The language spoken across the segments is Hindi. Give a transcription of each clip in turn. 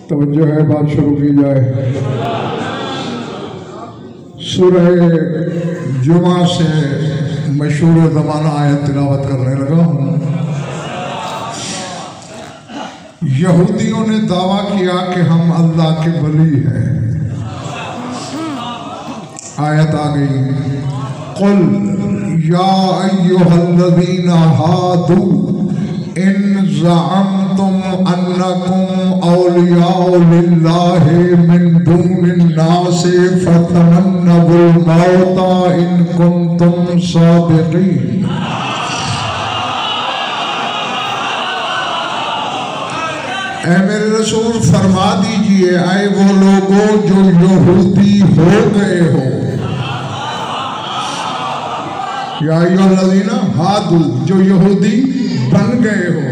तो जो है बात शुरू की जाए। सूरह जुमा से मशहूर ज़माना आयत तिलावत करने लगा हूँ। यहूदियों ने दावा किया कि हम अल्लाह के वली हैं। आयत आ गई, कुल या अय्युहल्लज़ीना हादू इन ज़अमतुम अन्नकुम औलियाउ लिल्लाहि मिन दूनिन नासि फतमन्नवुल मौता इन कुंतुम सादिक़ीन। ऐ मेरे रसूल फरमा दीजिए, आए वो लोगों जो यहूदी हो गए हो, या अय्युहल्लज़ीना हादू, जो यहूदी बन गए हो,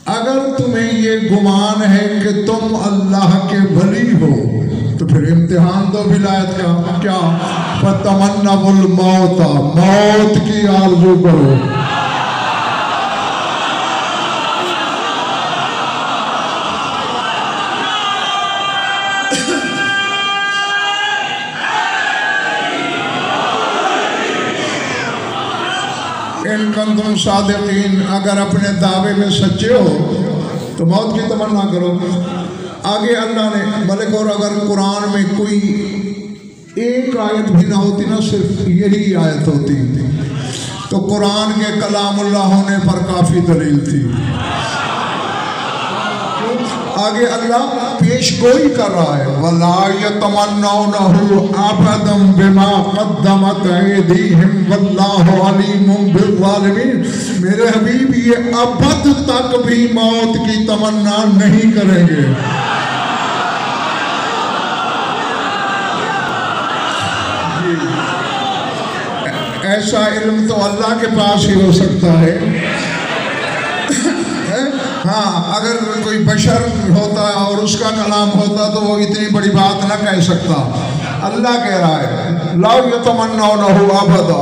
अगर तुम्हें ये गुमान है कि तुम अल्लाह के वली हो तो फिर इम्तिहान दो विलायत का। क्या? फतमन्नवुल मौता, मौत की आरज़ू करो। इनकम तुम सादिकीन, अगर अपने दावे में सच्चे हो तो मौत की तमन्ना करो। आगे अल्लाह ने मलिक, और अगर कुरान में कोई एक आयत भी ना होती ना, सिर्फ यही आयत होती तो कुरान के कलामुल्लाह होने पर काफ़ी दलील थी। आगे अल्लाह पेश गोई कर रहा है, वला यतमन्नौनहु अबदम बिमा क़द्दमत ऐदीहिम वल्लाहु अलीमुम बिज़्ज़ालिमीन। मेरे हबीब ये अबद तक भी मौत की तमन्ना नहीं करेंगे। ऐसा इल्म तो अल्लाह के पास ही हो सकता है। हाँ, अगर कोई बशर होता और उसका कलाम होता तो वो इतनी बड़ी बात ना कह सकता। अल्लाह कह रहा है, ला यतमन्नौनहु अबदा,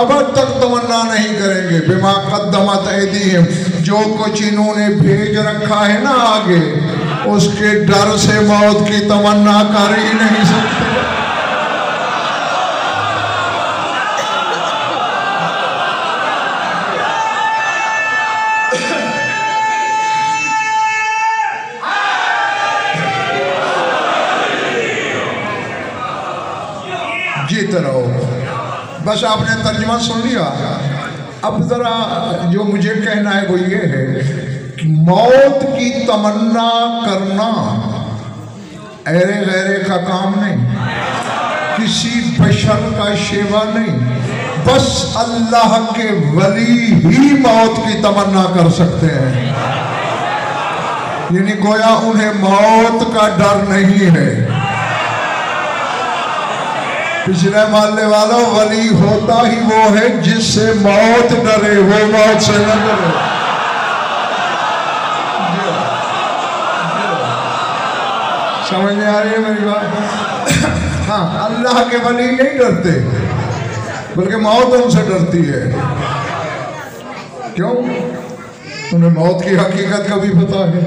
अबद तक तमन्ना नहीं करेंगे। बिमा क़द्दमत ऐदीहिम, जो कुछ इन्होंने भेज रखा है ना आगे, उसके डर से मौत की तमन्ना कर ही नहीं सकते। जीते रहो। बस आपने तर्जुमा सुन लिया। अब जरा जो मुझे कहना है वो ये है कि मौत की तमन्ना करना ऐरे गैरे का काम नहीं, किसी बशर का शेवा नहीं, बस अल्लाह के वली ही मौत की तमन्ना कर सकते हैं। यानी गोया उन्हें मौत का डर नहीं है। पिछले मानने वालों, वली होता ही वो है जिससे मौत डरे, वो मौत से न डरे। समझ में आ रही है मेरी बात? हाँ, अल्लाह के वली नहीं डरते, बल्कि मौत उनसे डरती है। क्यों? उन्हें मौत की हकीकत का भी पता है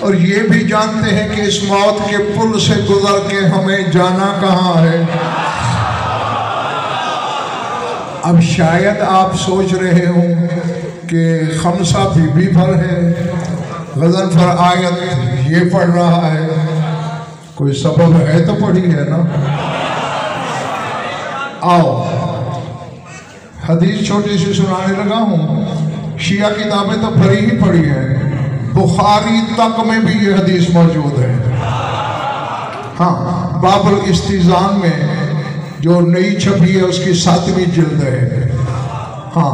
और ये भी जानते हैं कि इस मौत के पुल से गुजर के हमें जाना कहाँ है। अब शायद आप सोच रहे हो कि खमसा बीबी पर है, गज़ल पर आयत ये पढ़ रहा है, कोई सबब है तो पढ़ी है ना। आओ हदीस छोटी सी सुनाने लगा हूँ। शिया किताबें तो भरी ही पड़ी है, बुखारी तक में भी ये हदीस मौजूद है। हाँ, बाबुल इस्तिज़ान में जो नई छपी है उसकी 7वीं जिल्द है। हाँ,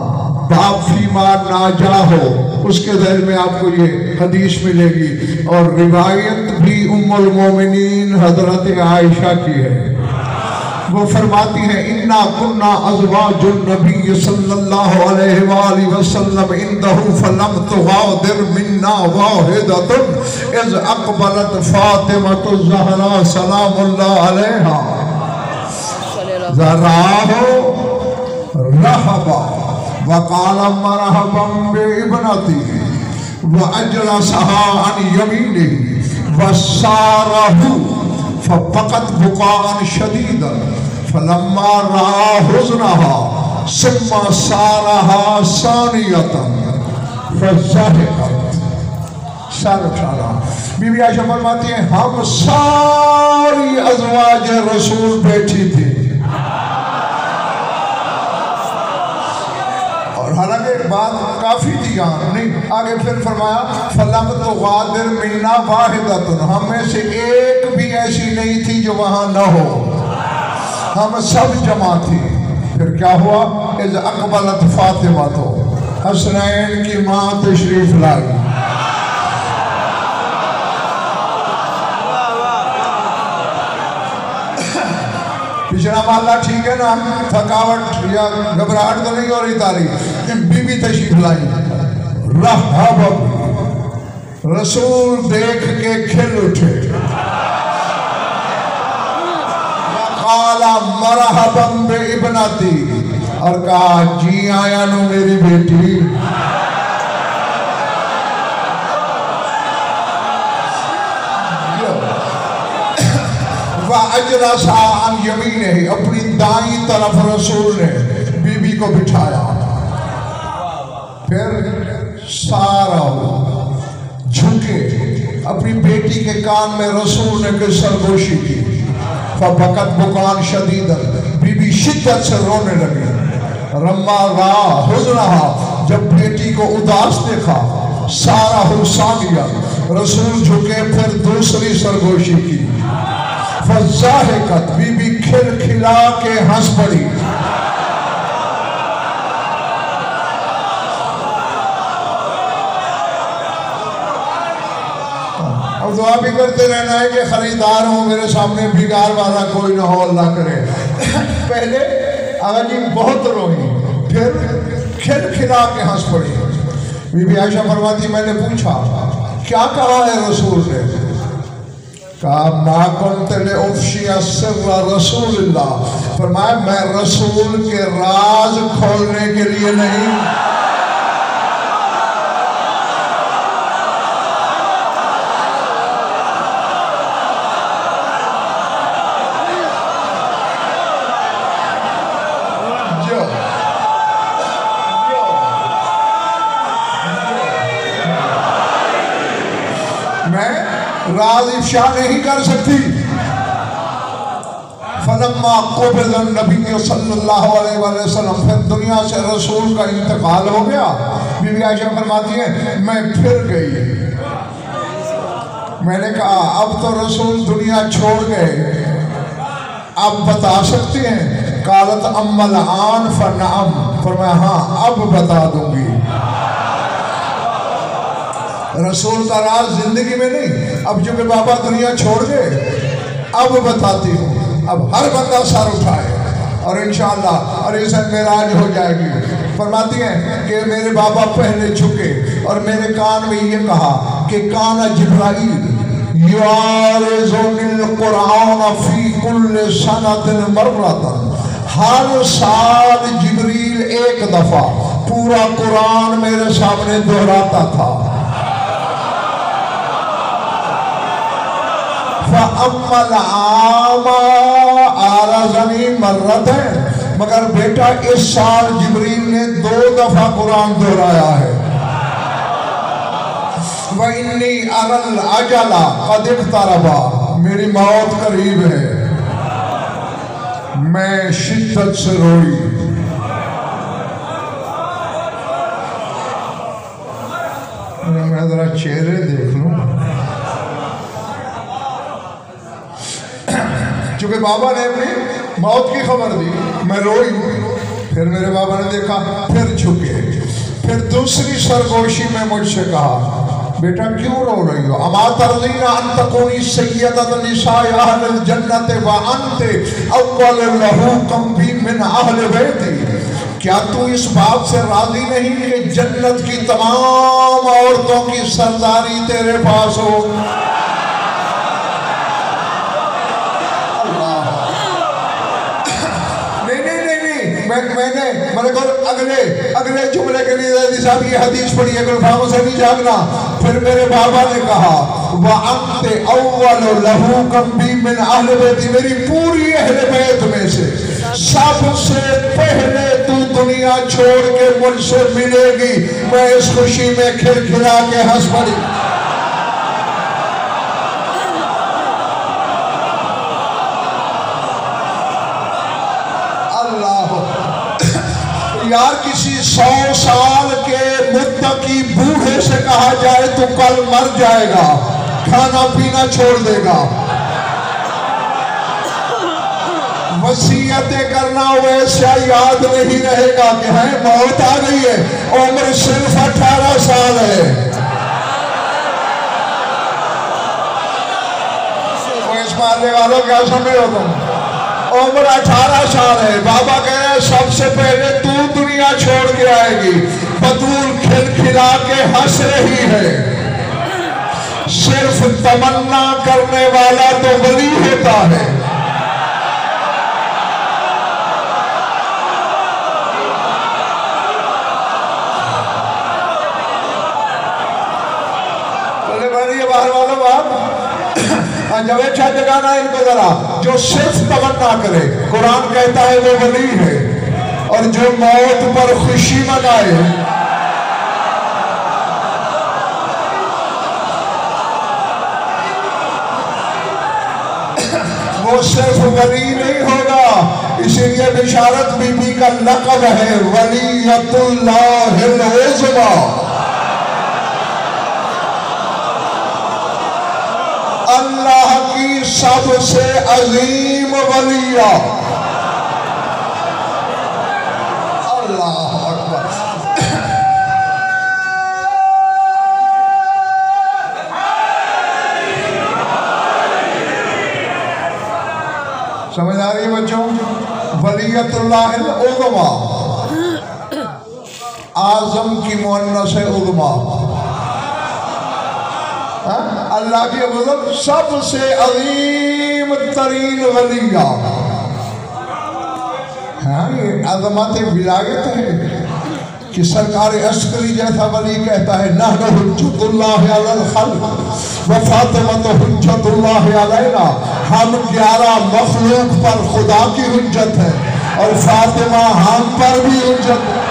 बाप फीमा नाजा हो उसके ज़हन में आपको ये हदीस मिलेगी और रिवायत भी उम्मुल मोमिनीन हज़रत आयशा की है। वो फरमाती है, इन्ना कुन्ना अज़वाजुन नबी सल्लल्लाहु अलैहि वसल्लम इंदहु फलम तुगादिर मिन्ना वाहिदतुन इज़ अक़बलत फ़ातिमतु ज़हरा सलामुल्लाह अलैहा ज़राहो रहबा वक़ाल मरहबन बिइब्नती व अजलसहा अन यमीनिही वसारहू फबकत बुकान शदीदन फलम्मा रहा हुज़्नहा सुम्मा सारहा सानियतन फज़ाहिकत। बीबी आयशा फरमाती है हम सारी अज़वाज रसूल बैठी थी, और हालांकि बात काफी थी यहाँ नहीं। आगे फिर फरमाया फलम तो गादिर मिन्ना वाहिदतुन, हम में से एक भी ऐसी नहीं थी जो वहां न हो, हम सब जमा थी। फिर क्या हुआ, इज़ अक़बलत फातिमा तो हसनैन की माँ तशरीफ लाई। पिछड़ा मामला ठीक है ना, थकावट या घबराहट तो नहीं हो रही तारी। बीबी तशरीफ लाई, रहब रसूल देख के खिल उठे, काला मरहबन बे इब्नती, और कहा जी आया नो मेरी बेटी। अजलसा अन यमीन है, अपनी दाई तरफ रसूल ने बीबी को बिठाया। फिर सारा झुके, अपनी बेटी के कान में रसूल ने सरगोशी की। फबकत बुकान शदीदन, बीबी शिद्दत से रोने लगी। रम्मा रा हुज़्नहा, जब बेटी को उदास देखा, सारा हुसानिया, रसूल झुके फिर दूसरी सरगोशी की। फज़ाहिकत, बीबी खिलखिला के हंस पड़ी। अब दुआ भी करते रहना है कि खरीदार हो, मेरे सामने बिगाड़ वाला कोई ना हो, अल्लाह करे। पहले आजी बहुत रोई, फिर खिलखिला के हंस पड़ी। बीबी आयशा फरमाती मैंने पूछा क्या कहा है रसूल ने? कहा मा कुन्तले उफ़शिया सिर्रा रसूलिल्लाह, फरमाया मैं रसूल के राज खोलने के लिए नहीं, राज इफ्शा नहीं कर सकती। फलम्मा क़ुबिज़ नबी सल्लल्लाहु अलैहि वसल्लम, फिर दुनिया से रसूल का इंतकाल हो गया। बीबी आयशा फरमाती है मैं फिर गई, मैंने कहा अब तो रसूल दुनिया छोड़ गए, आप बता सकते हैं? कालत अम्मल आन फनअम, फरमाया हाँ अब बता दूंगी। रसूल का राज जिंदगी में नहीं, अब जो कि बाबा दुनिया छोड़ गए अब बताती हूँ। अब हर बंदा सर उठाए और इंशाअल्लाह और इसे मेराज हो जाएगी। फरमाती हैं कि मेरे बाबा पहले झुके और मेरे कान में ये कहा कि काना जिब्राईल यारिज़ुनिल कुरान फी कुल्ल सनतिन मर्रतन, हर साल जिब्रील एक दफा पूरा कुरान मेरे सामने दोहराता था। अम्मल आमा आरज़नी मर्रतैन, मगर बेटा इस साल जिब्रील ने 2 दफा कुरान दोहराया है। व इन्नी अरल अजला क़द इक़्तरबा, मेरी मौत करीब है। मैं शिद्दत से रोई। मैं जरा चेहरे देख लूं, चूंकि बाबा ने अपनी मौत की खबर दी, मैं रोई। फिर मेरे बाबा ने देखा, फिर झुके, फिर दूसरी सरगोशी में मुझसे कहा बेटा क्यों रो रही हो? अमा तर्ज़ीना अन तकूनी सय्यदत निसाए अहलिल जन्नत व अंत अव्वल लहूकम भी मिन अहल बैती, क्या तू इस बात से राजी नहीं कि जन्नत की तमाम औरतों की सरदारी तेरे पास हो? मैंने अगले जुमले के लिए साहब ये हदीस पढ़ी है, गुलफाम से नहीं जागना। फिर मेरे बाबा ने कहा व अंत अव्वल लहू कम्बी मिन अहल बैती, मेरी पूरी अहल बैत में से सबसे पहले तू दुनिया छोड़ के मुझसे मिलेगी। मैं इस खुशी में खिलखिला के हंस पड़ी। यार किसी 100 साल के मुत्तकी बूढ़े से कहा जाए तो कल मर जाएगा, खाना पीना छोड़ देगा, वसीयतें करना वैसा याद नहीं रहेगा कि है मौत आ गई है, उम्र सिर्फ 18 साल है। इस मानने वालों क्या समझ रहे हो तुम? उम्र 18 साल है। बाबा कह रहे हैं सबसे पहले तू दुनिया छोड़ के आएगी। बतूल खिलखिला के हंस रही है। सिर्फ तमन्ना करने वाला तो वली होता है। बोले भाई ये बाहर वालों बात जब अच्छा जगाना इनको जरा, जो सिर्फ तमन्ना करे, कुरान कहता है वो वली है, और जो मौत पर खुशी मनाए वो सिर्फ वली नहीं होगा। इसीलिए बिशारत बीबी का लक़ब है वलीयतुल्लाहिल उज़्मा। अल्लाह की सबसे अजीम वलिया। अल्लाह अकबर। समझ आ रही है बच्चों? वलियतुल्लाहिल उज़्मा आज़म की मुअन्नस है उज़्मा। अल्लाह की बुजुर्ग सबसे अजीम तरीन वलिया। हाँ ये अज़मत विलायत है कि सरकार अस्करी जैसा वली कहता है नहनु हुज्जतुल्लाह अलल खल्क़ व फातिमा हुज्जतुल्लाह अलैना। हम 11 मखलूक पर खुदा की हुज्जत है और फातिमा हम पर भी हुज्जत है।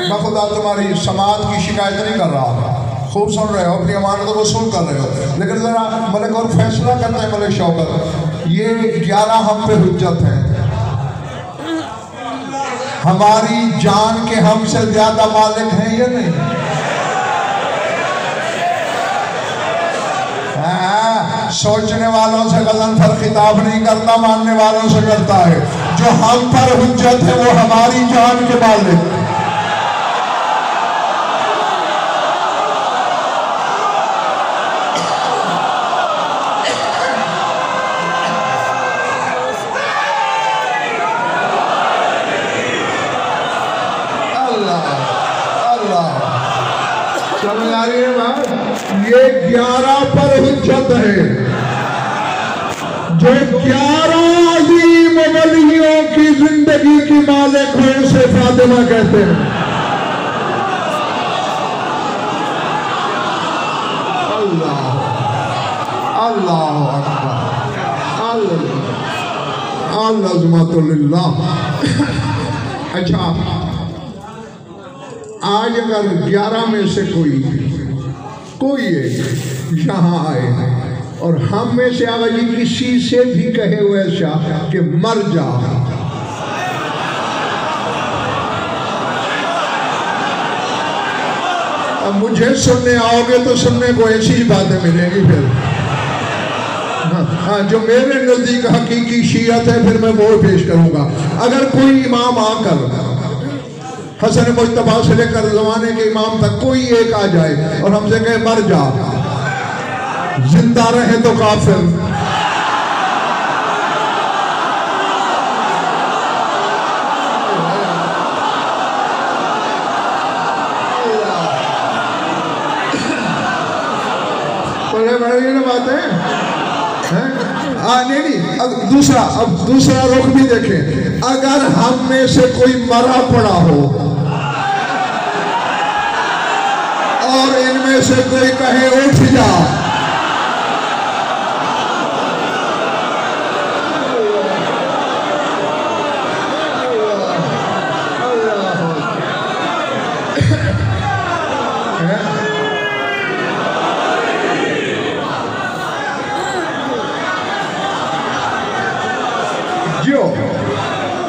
मैं खुदा तुम्हारी समाज की शिकायत नहीं कर रहा, खूब सुन रहे हो, अपनी अमानत को वसूल कर रहे हो, लेकिन जरा मलिक और फैसला करते हैं मलिक शौकत, ये 11 हम पे हुज्जत है। हमारी जान के हमसे ज्यादा मालिक हैं या नहीं? सोचने वालों से गज़नफ़र खिताब नहीं करता, मानने वालों से करता है। जो हम पर हुज्जत है वो हमारी जान के मालिक। समझ आ रही है बात? ये 11 पर हुज्जत है। जो 11 अजीम वलियों की जिंदगी की मालिक है उसे फातिमा कहते हैं। अल्लाह अल्लाह अकबर अल्लाह। अच्छा, आज अगर 11 में से कोई एक यहाँ आए और हम में से अगर जी किसी से भी कहे हुए शाह कि मर जा, अब मुझे सुनने आओगे तो सुनने को ऐसी ही बातें मिलेंगी। फिर हाँ, जो मेरे नजदीक हकीकी शियत है फिर मैं वो पेश करूंगा। अगर कोई इमाम आकर हसन मुज्तबा से लेकर जमाने के इमाम तक कोई एक आ जाए और हमसे कहे मर जा, जिंदा रहे तो काफिर, बात है? नहीं, अब दूसरा रुख भी देखें। अगर हम में से कोई मरा पड़ा हो और इनमें से कोई कहे उठ जा,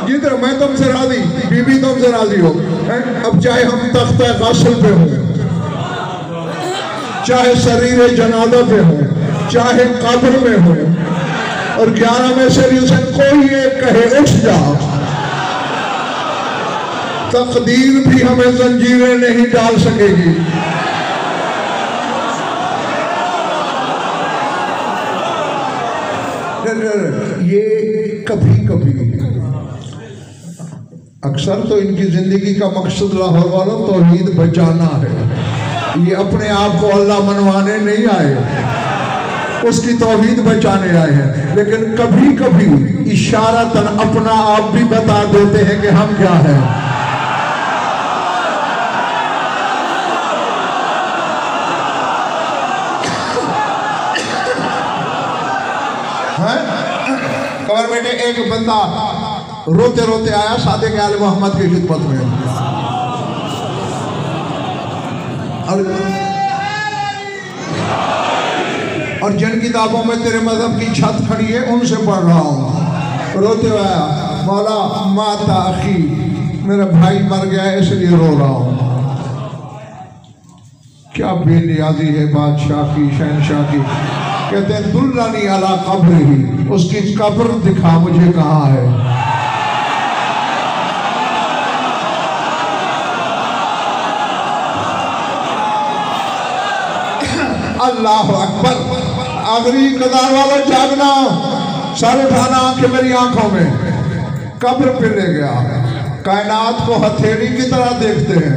जिधर मैं तुमसे राजी, बीबी तुमसे राजी हो। अब चाहे हम तख्ता गासल पे हो, चाहे शरीर जनादा पे हो, चाहे कब्र में हो, और 11 में से कोई एक कहे उठ जा, तकदीर भी हमें जंजीरें नहीं डाल सकेगी। ये कभी कभी, अक्सर तो इनकी जिंदगी का मकसद लाहौर वालों तौहीद बचाना है। ये अपने आप को अल्लाह मनवाने नहीं आए, उसकी तौहीद बचाने आए हैं। लेकिन कभी कभी इशारतन अपना आप भी बता देते हैं कि हम क्या हैं। कबर बेटे, एक बंदा रोते रोते आया सादिक आले मोहम्मद की खिदमत में, और जिन किताबों में तेरे मजहब की छत खड़ी है उनसे पढ़ रहा हूँ। रोते हुए आया, मौला माता अखी, मेरा भाई मर गया है इसलिए रो रहा हूँ। क्या बेनियाजी है बादशाह की, शहनशाह की। कहते हैं दुल्लानी अला कब्र ही, उसकी कब्र दिखा मुझे कहाँ है। अल्लाह अकबर। आखिरी कदार वाला जागना, सर उठाना, आंखें मेरी आंखों में। कब्र पे ले गया, कायनात को हथेली की तरह देखते हैं।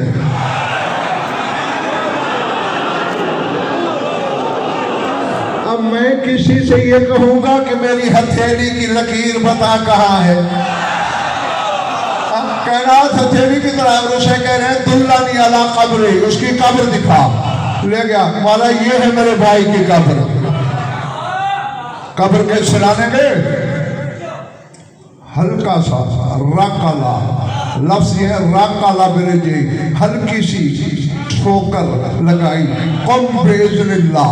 अब मैं किसी से ये कहूंगा कि मेरी हथेली की लकीर बता कहाँ है। कायनात हथेली की तरह, उसे कह रहे हैं दुल्लानी अला कब्र, उसकी कब्र दिखा। ले गया, मौला ये है मेरे भाई की कब्र। कब्र के सिराने गए, हल्का सा राकाला लफ्ज है, राकाला मेरे जी, हल्की सी ठोकर लगाई। कम बेइज़्निल्लाह,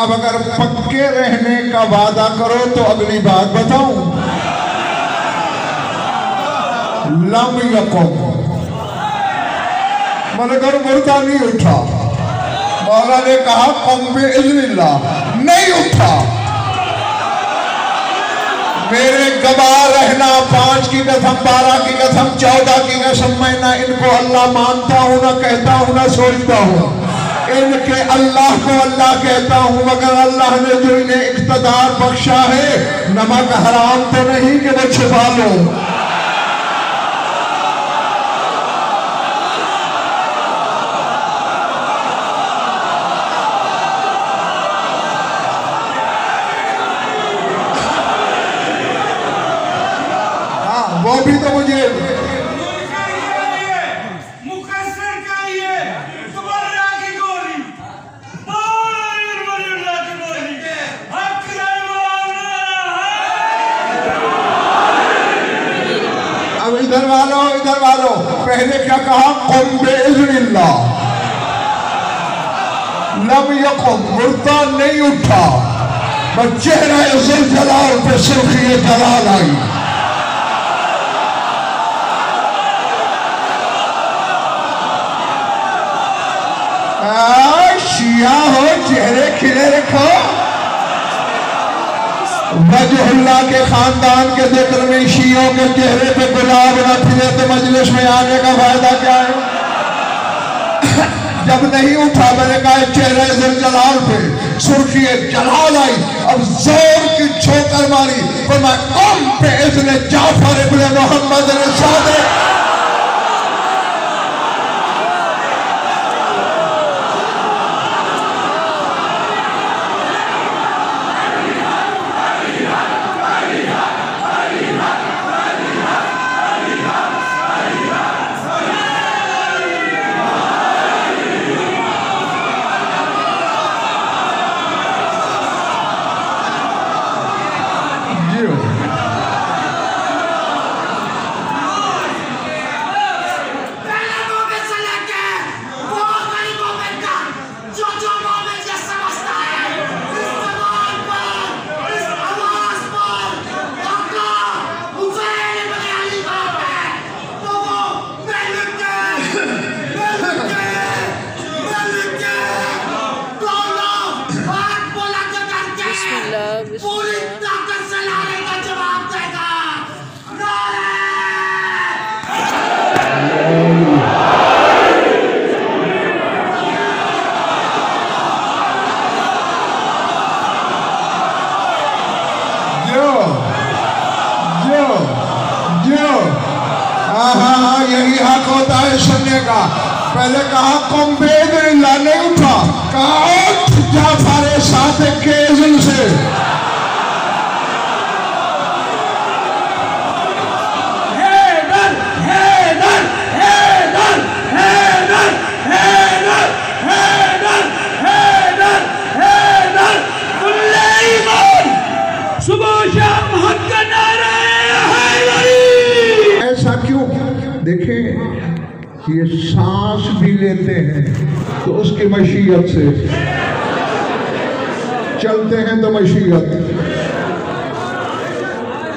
अब अगर पक्के रहने का वादा करो तो अगली बात बताऊं। लम यकुम, मगर मुर्दा नहीं उठा। मौला ने कहा कम बिइज़्निल्लाह, नहीं उठा। मेरे गवाह रहना, 5 की कसम, 12 की कसम, 14 की कसम, मैं ना इनको अल्लाह मानता हूं, ना कहता हूं, ना सोचता हूं। इनके अल्लाह को अल्लाह कहता हूं, मगर अल्लाह ने जो इन्हें इख्तियार बख्शा है, नमक हराम तो नहीं कि वो छुपा लो। हाँ, वो भी तो मुझे इधर वालों, पहले क्या कहा? कुम बिइज़्निल्लाह, लम यकुम, मुर्दा नहीं उठा, बस चेहरा ज़ुल जलाल पे सुर्खी जलाल आई। शिया हो, चेहरे खिले रखो। वजहुल्लाह के खानदान के जिक्र में शियों के चेहरे पे गुलाब न खिले तो मजलिस में आने का फायदा क्या है? जब नहीं उठा, मैंने कहा चेहरे ज़ुल जलाल पे सुर्खी जलाल आई। अब जोर की ठोकर मारी, फरमाया कुम पे इज़्न जाफर इब्न मोहम्मद सादिक। यही हक होता है सुनने का। पहले कहा कुम बेइज़्निल्लाह, नहीं उठा, कहा उठ जाफर सादिक के इज़्न से। हैदर हैदर हैदर हैदर हैदर हैदर हैदर हैदर सुलेमान, सुबह शाम हक का नारा है। ऐसा क्यों? देखें, ये सांस भी लेते हैं तो उसकी मशीयत से, चलते हैं तो मशीयत,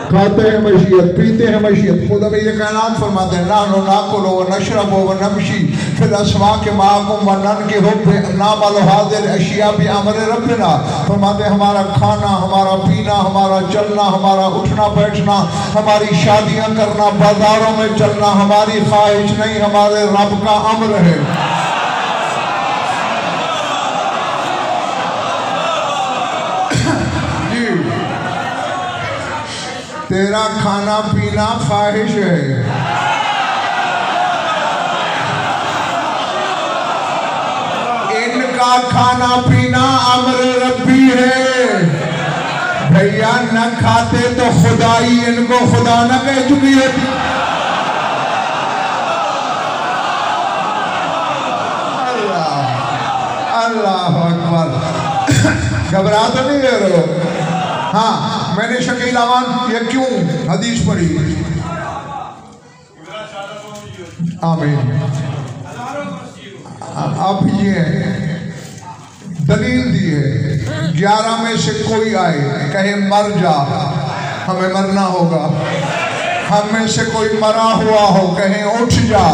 खाते हैं मशीयत, पीते हैं मशीयत। खुदा भी ये कायनात फरमाते हैं नानो नाकुलो व नशरबो व नमशी फिल अस्वाक़ माकुम व ननकिहु नामल हाज़िर अशिया भी अमर रब्बिना। फरमाते हमारा खाना, हमारा पीना, हमारा चलना, हमारा उठना बैठना, हमारी शादियां करना, बाजारों में चलना हमारी ख्वाहिश नहीं, हमारे रब का अम्र है। तेरा खाना पीना ख्वाहिश है, इनका खाना पीना अमर रब्बी है। भैया न खाते तो खुदाई इनको खुदा न कह चुकी है। अल्लाह अकबर। घबरा तो नहीं रहे? हाँ, मैंने शकील अमान ये क्यों हदीस पढ़ी? आमीन। अब ये दलील दी है, 11 में से कोई आए कहे मर जा, हमें मरना होगा। हम में से कोई मरा हुआ हो कहे उठ जा,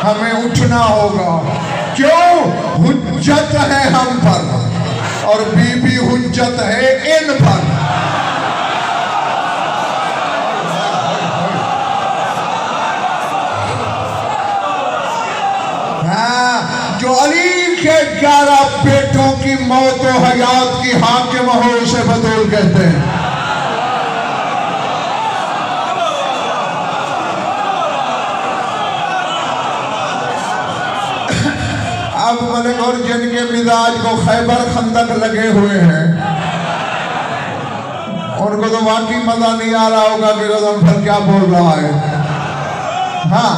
हमें उठना होगा। क्यों? हुज्जत है हम पर और बीबी हुज्जत है इन पर। हाँ, जो अली के 11 बेटों की मौत और हयात की हाकिम हो उसे बतूल कहते हैं। अब मलिक और जिनके मिजाज को खैबर खंदक लगे हुए हैं उनको तो वाकई मजा नहीं आ रहा होगा कि गज़नफर क्या बोल रहा है। हाँ,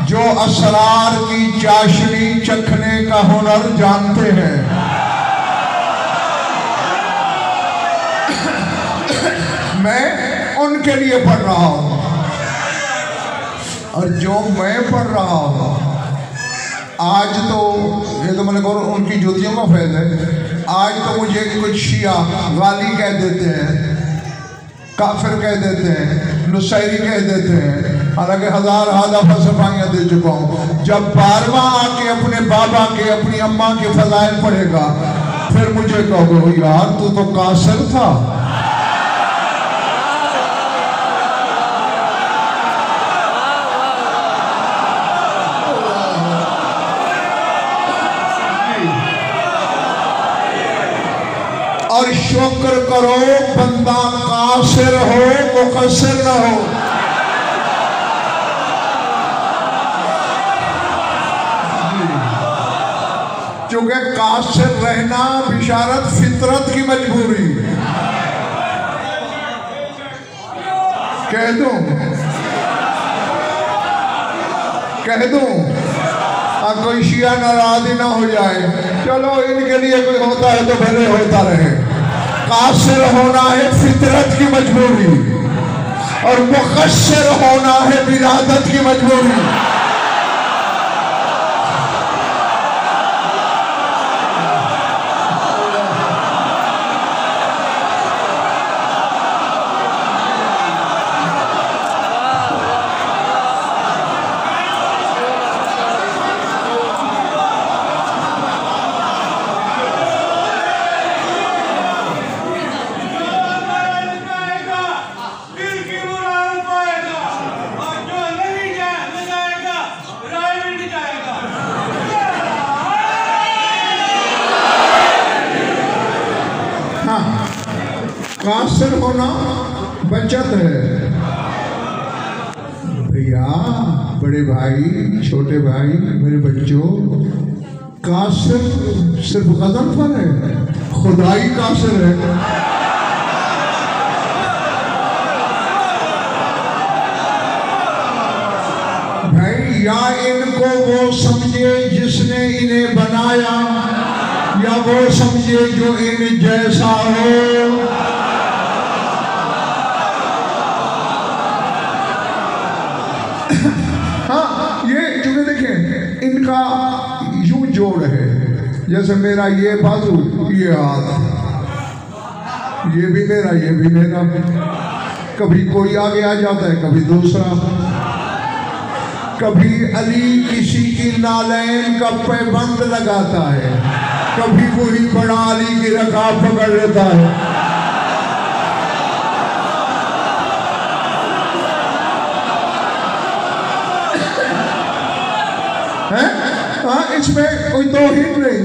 जो असरार की चाशनी चखने का हुनर जानते हैं, मैं उनके लिए पढ़ रहा हूँ। और जो मैं पढ़ रहा हूँ आज तो ये तो मैंने कहा उनकी ज्योतियों का फैल है। आज तो मुझे कुछ शिया गाली कह देते हैं, काफिर कह देते हैं, नुसैरी कह देते हैं, हालांकि हजार फलसफाइयाँ दे चुका हूँ। जब बारवा आके अपने बाबा के अपनी अम्मा के फजाइल पढ़ेगा फिर मुझे कहोगे यार तू तो कासिर था। और शुक्र करो बंदा कासिर हो मुकस्सिर न हो। क्योंकि कासिर रहना बिशारत फितरत की मजबूरी। कह दूं कोई शिया नाराज ही ना हो जाए, चलो इनके लिए कोई होता है तो भले होता रहे। कासिर होना है फितरत की मजबूरी और मुकस्सिर होना है विलादत की मजबूरी। कासिर होना बचत है भैया, बड़े भाई छोटे भाई मेरे बच्चों। कासिर सिर्फ कदम पर है, खुदाई कासिर है। भाई या इनको वो समझे जिसने इन्हें बनाया, या वो समझे जो इन जैसा हो। हाँ, ये क्योंकि देखें इनका यूं जोड़ है, जैसे मेरा ये बाजू ये हाथ, ये भी मेरा ये भी मेरा। कभी कोई आगे आ जाता है, कभी दूसरा। कभी अली किसी की नालैन का पैबंद लगाता है, कभी वही बड़ा अली की रकाब पकड़ लेता है। हाँ, इसमें कोई तौहीन नहीं।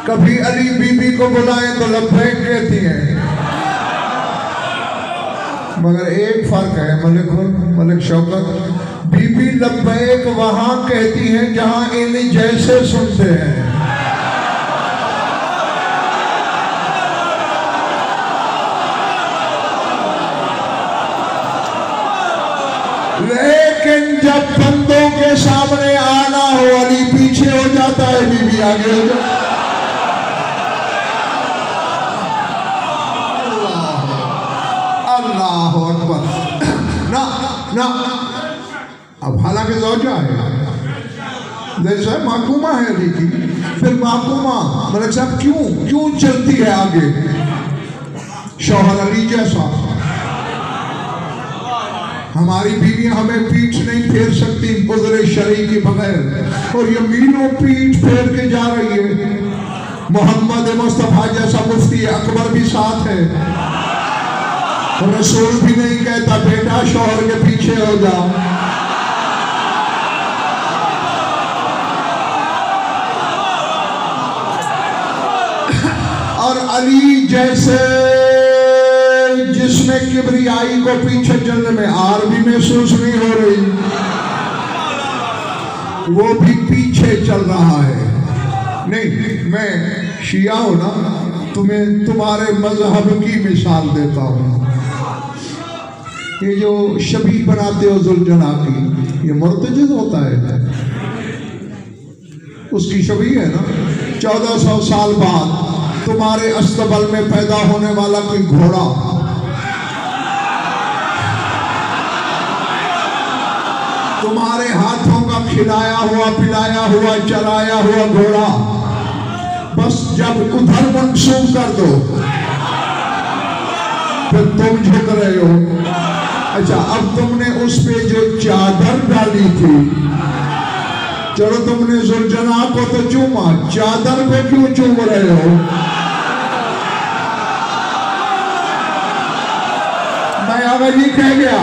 कभी अली बीबी को बुलाएं तो लब्बैक कहती हैं, मगर एक फर्क है मलिक शौकत, बीबी लब्बैक वहां कहती हैं जहां इन जैसे सुनते हैं। लेकिन जब बंदों के सामने आना हो, अली पीछे हो जाता है, बीबी आगे हो जाता है। अल्लाह अकबर। ना अब हालांकि ज़ौजा है, जैसा माकूमा है अली की, फिर माकूमा मलिक साहब क्यों चलती है आगे? शौहर अली जैसा। हमारी बीवियां हमें पीठ नहीं फेर सकती उज़्र शरई के बगैर, और ये मीलों पीठ फेर के जा रही है। मोहम्मद मुस्तफा जैसा मुफ्ती अकबर भी साथ है, रसूल भी नहीं कहता बेटा शौहर के पीछे हो जाओ। और अली जैसे जिसमें किबरियाई को पीछे चलने में आर भी महसूस नहीं हो रही, वो भी पीछे चल रहा है। नहीं, मैं शिया हूं ना, तुम्हें तुम्हारे मजहब की मिसाल देता हूं। ये जो शबीह बनाते हो जुलजना की, ये मुर्तजिद होता है, उसकी शबीह है ना। 1400 साल बाद तुम्हारे अस्तबल में पैदा होने वाला कोई घोड़ा, तुम्हारे हाथों का खिलाया हुआ पिलाया हुआ चराया हुआ घोड़ा, बस जब उधर मंसूब कर दो फिर तुम झुक रहे हो। अच्छा, अब तुमने उस पे जो चादर डाली थी, चलो तुमने जुलजना को तो चूमा, चादर को क्यों चूम रहे हो? मैं अगर ये कह गया